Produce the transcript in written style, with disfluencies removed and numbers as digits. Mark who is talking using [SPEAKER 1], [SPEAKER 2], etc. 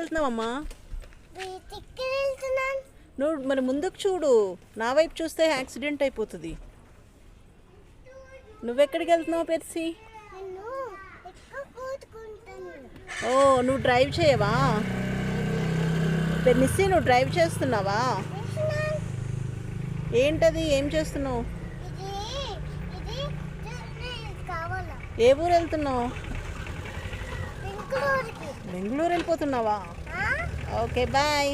[SPEAKER 1] వెళ్తున్నావమ్మా? నువ్వు మరి ముందుకు చూడు, నా వైపు చూస్తే యాక్సిడెంట్ అయిపోతుంది. నువ్వెక్కడికి వెళ్తున్నావు పెర్సీ? ఓ, నువ్వు డ్రైవ్ చేయవా? నిస్సి, నువ్వు డ్రైవ్ చేస్తున్నావా? ఏంటది, ఏం చేస్తున్నావు? ఏ ఊరు వెళ్తున్నావు? బెంగళూరు వెళ్ళిపోతున్నావా? Okay, bye.